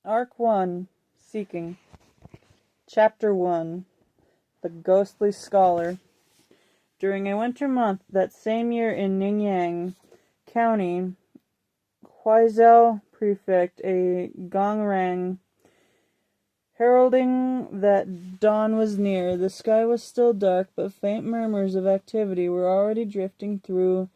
Arc 1, Seeking. Chapter 1, The Ghostly Scholar. During a winter month that same year in Ningyan County, Huizhou Prefect, a gong rang, heralding that dawn was near. The sky was still dark, but faint murmurs of activity were already drifting through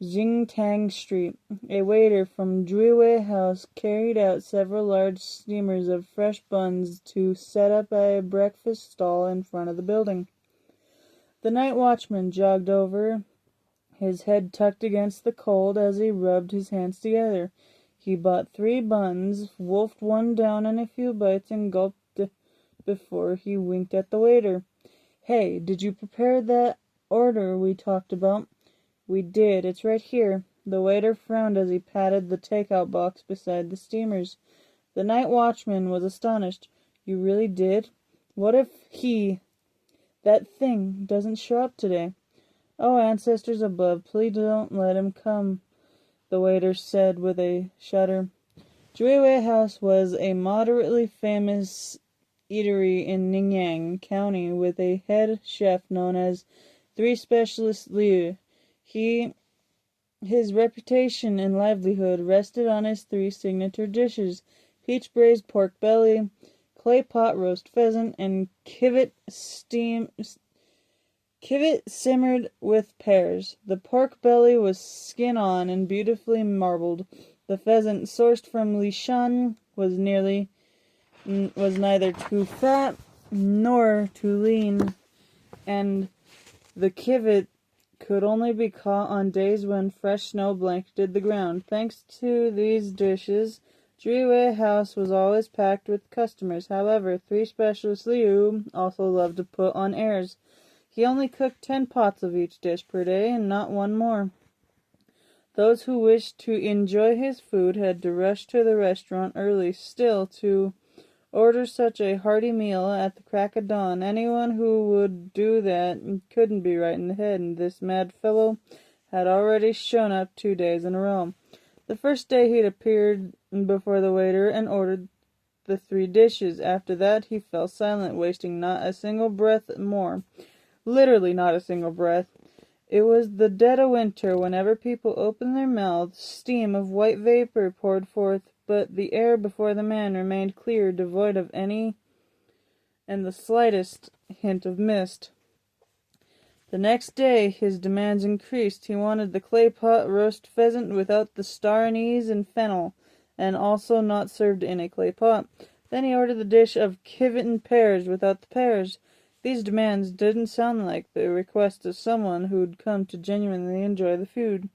Jingtang Street. A waiter from Juiwei House carried out several large steamers of fresh buns to set up a breakfast stall in front of the building. The night watchman jogged over, his head tucked against the cold as he rubbed his hands together. He bought 3 buns, wolfed one down in a few bites, and gulped before he winked at the waiter. "Hey, did you prepare that order we talked about?" "We did. It's right here." The waiter frowned as he patted the takeout box beside the steamers. The night watchman was astonished. "You really did? What if that thing doesn't show up today?" "Oh, ancestors above, please don't let him come," the waiter said with a shudder. Juiwei House was a moderately famous eatery in Ningyan County with a head chef known as 3 Specialist Liu. His reputation and livelihood rested on his 3 signature dishes: peach braised pork belly, clay pot roast pheasant, and civet simmered with pears. The pork belly was skin on and beautifully marbled. The pheasant, sourced from Lishan, was neither too fat nor too lean, and the civet could only be caught on days when fresh snow blanketed the ground. Thanks to these dishes, Juiwei House was always packed with customers. However, 3 Specialist Liu also loved to put on airs. He only cooked 10 pots of each dish per day, and not one more. Those who wished to enjoy his food had to rush to the restaurant early. Still, to order such a hearty meal at the crack of dawn, anyone who would do that couldn't be right in the head, and this mad fellow had already shown up 2 days in a row. The first day he'd appeared before the waiter and ordered the 3 dishes. After that he fell silent, wasting not a single breath more. Literally not a single breath. It was the dead of winter. Whenever people opened their mouths, steam of white vapor poured forth, but the air before the man remained clear, devoid of any and the slightest hint of mist. The next day his demands increased. He wanted the clay pot roast pheasant without the star anise and fennel, and also not served in a clay pot. Then he ordered the dish of civet and pears without the pears. These demands didn't sound like the request of someone who'd come to genuinely enjoy the food.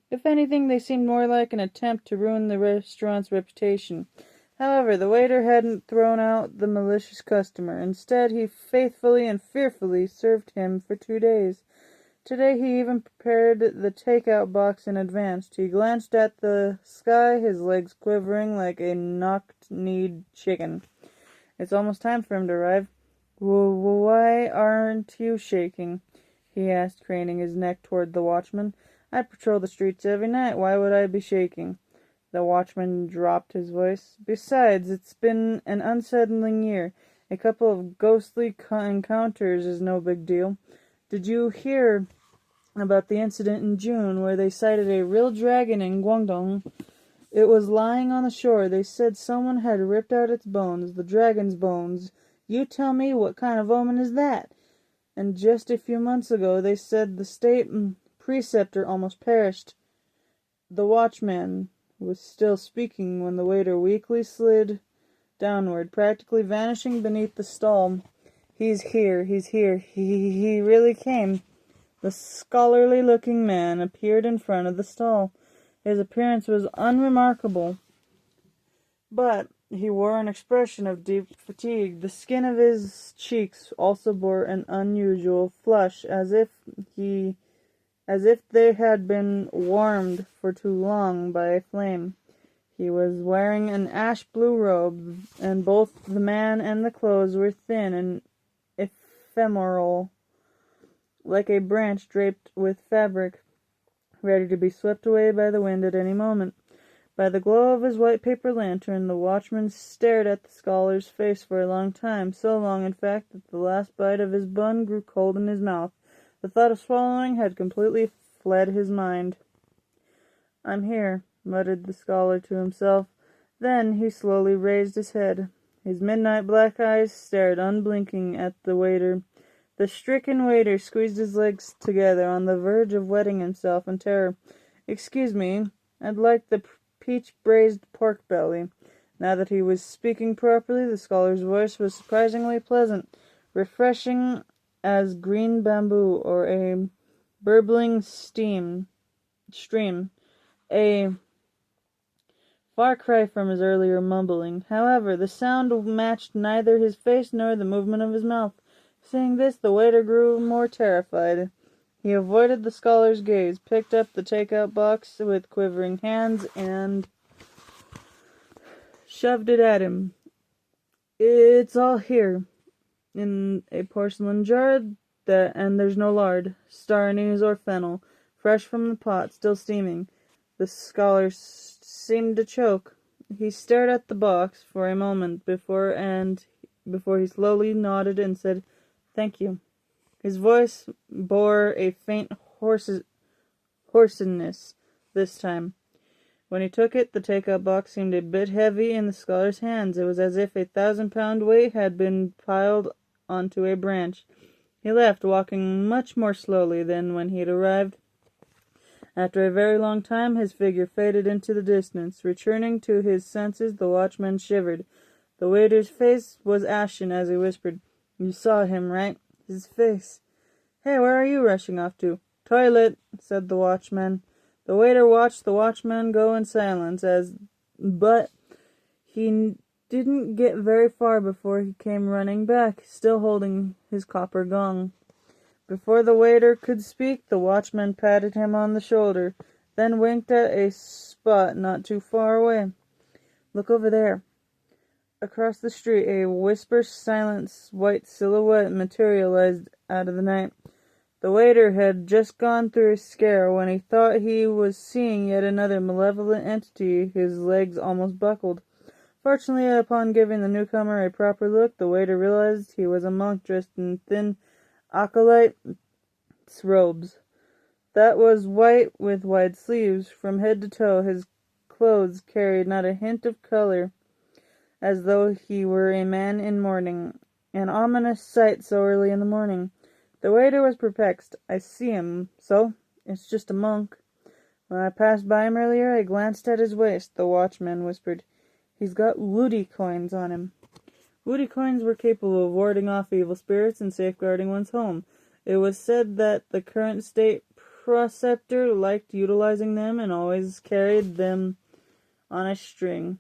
If anything, they seemed more like an attempt to ruin the restaurant's reputation. However, the waiter hadn't thrown out the malicious customer. Instead, he faithfully and fearfully served him for 2 days. Today he even prepared the take-out box in advance. He glanced at the sky, his legs quivering like a knock-kneed chicken. "It's almost time for him to arrive." "Why aren't you shaking?" he asked, craning his neck toward the watchman. "I patrol the streets every night. Why would I be shaking?" The watchman dropped his voice. "Besides, it's been an unsettling year. A couple of ghostly encounters is no big deal. Did you hear about the incident in June where they sighted a real dragon in Guangdong? It was lying on the shore. They said someone had ripped out its bones, the dragon's bones. You tell me, what kind of omen is that? And just a few months ago they said the state preceptor almost perished." The watchman was still speaking when the waiter weakly slid downward, practically vanishing beneath the stall. He's here. He really came." The scholarly-looking man appeared in front of the stall. His appearance was unremarkable, but he wore an expression of deep fatigue. The skin of his cheeks also bore an unusual flush, as if they had been warmed for too long by a flame. He was wearing an ash-blue robe, and both the man and the clothes were thin and ephemeral, like a branch draped with fabric, ready to be swept away by the wind at any moment. By the glow of his white paper lantern, the watchman stared at the scholar's face for a long time, so long, in fact, that the last bite of his bun grew cold in his mouth. The thought of swallowing had completely fled his mind. "I'm here," muttered the scholar to himself. Then he slowly raised his head. His midnight black eyes stared unblinking at the waiter. The stricken waiter squeezed his legs together on the verge of wetting himself in terror. "Excuse me, I'd like the peach braised pork belly." Now that he was speaking properly, the scholar's voice was surprisingly pleasant, refreshing as green bamboo or a burbling stream, a far cry from his earlier mumbling. However, the sound matched neither his face nor the movement of his mouth. Seeing this, the waiter grew more terrified. He avoided the scholar's gaze, picked up the take-out box with quivering hands, and shoved it at him. "It's all here, in a porcelain jar, and there's no lard, star anise, or fennel, fresh from the pot, still steaming." The scholar seemed to choke. He stared at the box for a moment before he slowly nodded and said, "Thank you." His voice bore a faint hoarseness this time. When he took it, the take-out box seemed a bit heavy in the scholar's hands. It was as if 1,000-pound weight had been piled onto a branch. He left, walking much more slowly than when he had arrived. After a very long time, his figure faded into the distance. Returning to his senses, the watchman shivered. The waiter's face was ashen as he whispered, "You saw him, right? His face. Hey, where are you rushing off to?" "Toilet," said the watchman. The waiter watched the watchman go in silence, but he didn't get very far before he came running back, still holding his copper gong. Before the waiter could speak, the watchman patted him on the shoulder, then winked at a spot not too far away. "Look over there." Across the street, a whisper-silent white silhouette materialized out of the night. The waiter had just gone through a scare. When he thought he was seeing yet another malevolent entity, his legs almost buckled. Fortunately, upon giving the newcomer a proper look, the waiter realized he was a monk dressed in thin acolyte's robes. That was white with wide sleeves. From head to toe, his clothes carried not a hint of color, as though he were a man in mourning. An ominous sight so early in the morning. The waiter was perplexed. "I see him, so it's just a monk. When I passed by him earlier, I glanced at his waist," the watchman whispered. "He's got woody coins on him." Woody coins were capable of warding off evil spirits and safeguarding one's home. It was said that the current state preceptor liked utilizing them and always carried them on a string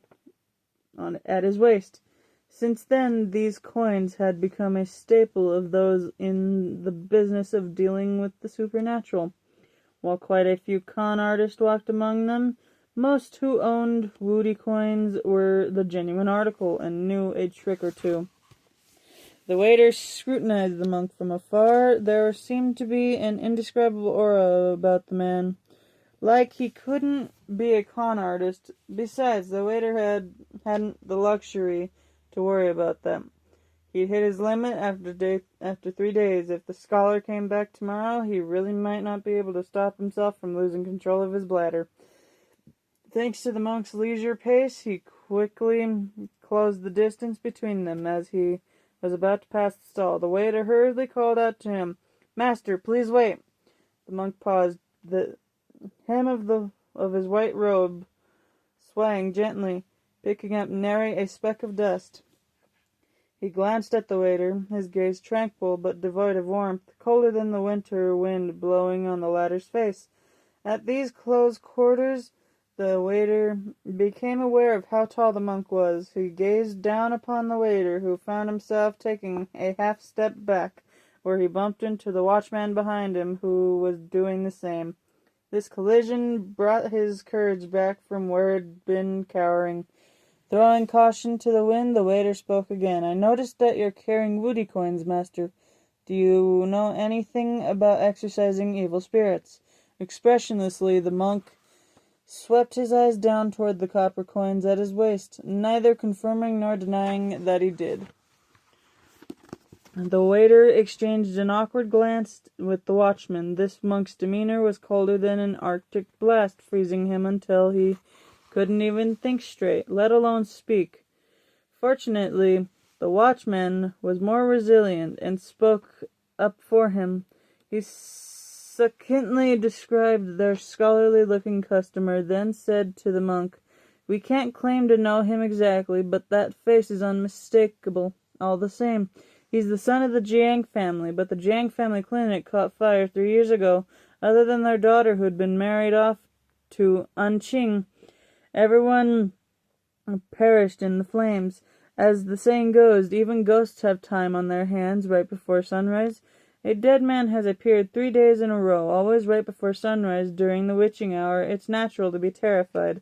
at his waist. Since then, these coins had become a staple of those in the business of dealing with the supernatural. While quite a few con artists walked among them, most who owned woody coins were the genuine article and knew a trick or two. The waiter scrutinized the monk from afar. There seemed to be an indescribable aura about the man, like he couldn't be a con artist. Besides, the waiter hadn't the luxury to worry about that. He'd hit his limit after 3 days. If the scholar came back tomorrow, he really might not be able to stop himself from losing control of his bladder. Thanks to the monk's leisure pace, he quickly closed the distance between them. As he was about to pass the stall, the waiter hurriedly called out to him, "Master, please wait." The monk paused. The hem of his white robe swaying gently, picking up nary a speck of dust. He glanced at the waiter, his gaze tranquil but devoid of warmth, colder than the winter wind blowing on the latter's face. At these close quarters, the waiter became aware of how tall the monk was. He gazed down upon the waiter, who found himself taking a half-step back, where he bumped into the watchman behind him, who was doing the same. This collision brought his courage back from where it had been cowering. Throwing caution to the wind, the waiter spoke again. "I noticed that you're carrying woody coins, master. Do you know anything about exorcising evil spirits?" Expressionlessly, the monk swept his eyes down toward the copper coins at his waist, neither confirming nor denying that he did. The waiter exchanged an awkward glance with the watchman. This monk's demeanor was colder than an Arctic blast, freezing him until he couldn't even think straight, let alone speak. Fortunately, the watchman was more resilient and spoke up for him. He succinctly described their scholarly-looking customer, then said to the monk, "We can't claim to know him exactly, but that face is unmistakable, all the same. He's the son of the Jiang family, but the Jiang family clinic caught fire 3 years ago. Other than their daughter who'd been married off to Anqing, everyone perished in the flames. As the saying goes, even ghosts have time on their hands right before sunrise. A dead man has appeared 3 days in a row, always right before sunrise during the witching hour. It's natural to be terrified."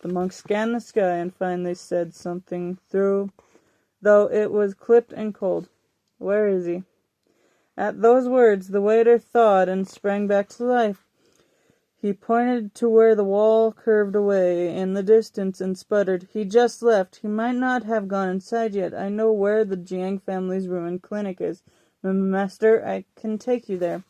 The monk scanned the sky and finally said something though it was clipped and cold. "Where is he?" At those words, the waiter thawed and sprang back to life. He pointed to where the wall curved away in the distance and sputtered, "He just left. He might not have gone inside yet. I know where the Jiang family's ruined clinic is. Master, I can take you there."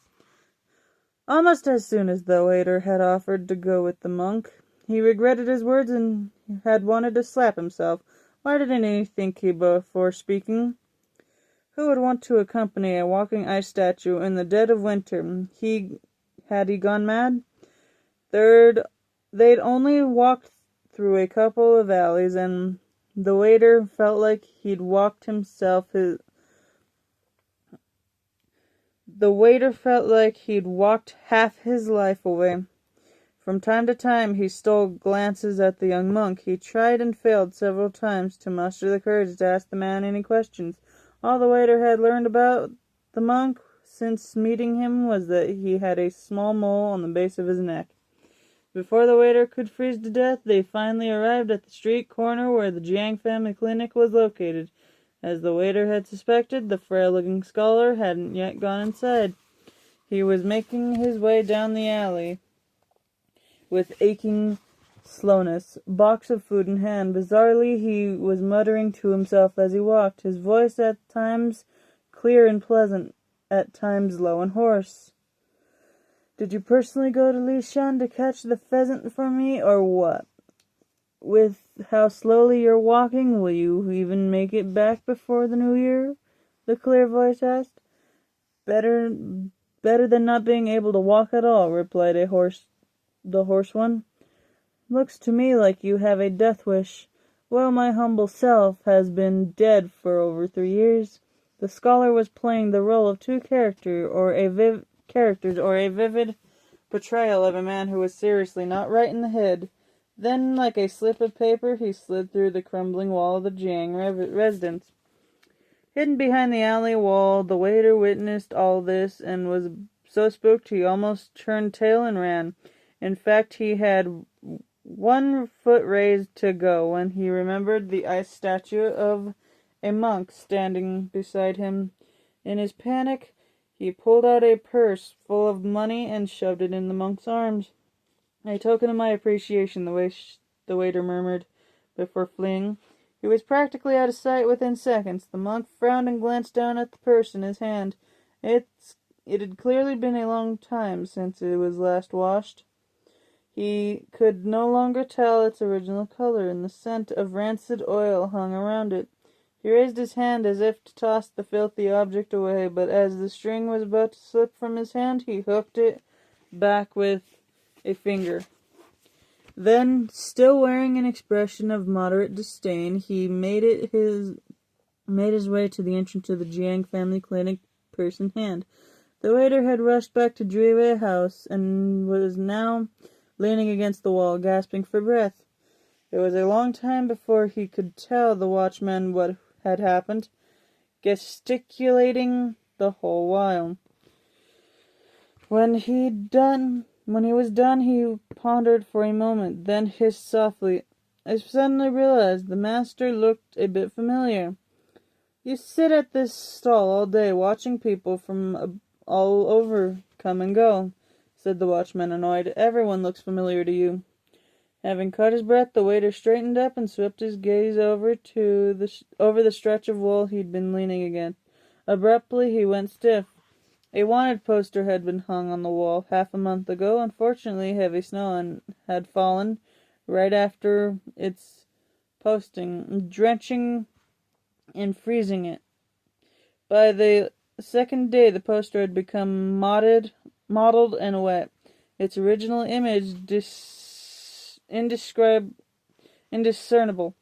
Almost as soon as the waiter had offered to go with the monk, he regretted his words and had wanted to slap himself. Why didn't he think before speaking? Who would want to accompany a walking ice statue in the dead of winter? Had he gone mad? They'd only walked through a couple of alleys, and the waiter felt like he'd walked half his life away. From time to time he stole glances at the young monk. He tried and failed several times to muster the courage to ask the man any questions. All the waiter had learned about the monk since meeting him was that he had a small mole on the base of his neck. Before the waiter could freeze to death, they finally arrived at the street corner where the Jiang family clinic was located. As the waiter had suspected, the frail-looking scholar hadn't yet gone inside. He was making his way down the alley with aching slowness, box of food in hand. Bizarrely, he was muttering to himself as he walked, his voice at times clear and pleasant, at times low and hoarse. "Did you personally go to Lishan to catch the pheasant for me, or what? With how slowly you're walking, will you even make it back before the new year?" the clear voice asked. Better than not being able to walk at all," replied the hoarse one. "Looks to me like you have a death wish. Well, my humble self has been dead for over 3 years." The scholar was playing the role of two characters, or a vivid portrayal of a man who was seriously not right in the head. Then, like a slip of paper, he slid through the crumbling wall of the Jiang residence. Hidden behind the alley wall, the waiter witnessed all this and was so spooked he almost turned tail and ran. In fact, he had 1 foot raised to go when he remembered the ice statue of a monk standing beside him. In his panic, he pulled out a purse full of money and shoved it in the monk's arms. "A token of my appreciation," the waiter murmured before fleeing. He was practically out of sight within seconds. The monk frowned and glanced down at the purse in his hand. It had clearly been a long time since it was last washed. He could no longer tell its original color, and the scent of rancid oil hung around it. He raised his hand as if to toss the filthy object away, but as the string was about to slip from his hand, he hooked it back with a finger. Then, still wearing an expression of moderate disdain, he made his way to the entrance of the Jiang family clinic, purse in hand. The waiter had rushed back to Juiwei House and was now leaning against the wall, gasping for breath. It was a long time before he could tell the watchman what had happened, gesticulating the whole while. When he was done, he pondered for a moment, then hissed softly, "I suddenly realized the master looked a bit familiar." "You sit at this stall all day, watching people from all over come and go," said the watchman, annoyed. "Everyone looks familiar to you." Having caught his breath, the waiter straightened up and swept his gaze over the stretch of wall he'd been leaning against. Abruptly, he went stiff. A wanted poster had been hung on the wall half a month ago. Unfortunately, heavy snow had fallen right after its posting, drenching and freezing it. By the second day, the poster had become mottled and wet. Its original image indiscernible.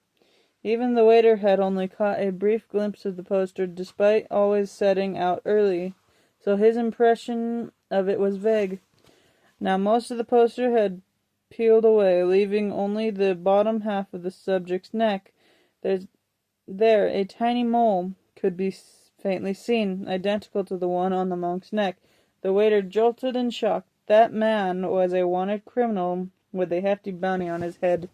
Even the waiter had only caught a brief glimpse of the poster, despite always setting out early, so his impression of it was vague. Now most of the poster had peeled away, leaving only the bottom half of the subject's neck. There, a tiny mole could be faintly seen, identical to the one on the monk's neck. The waiter jolted in shock. That man was a wanted criminal with a hefty bounty on his head.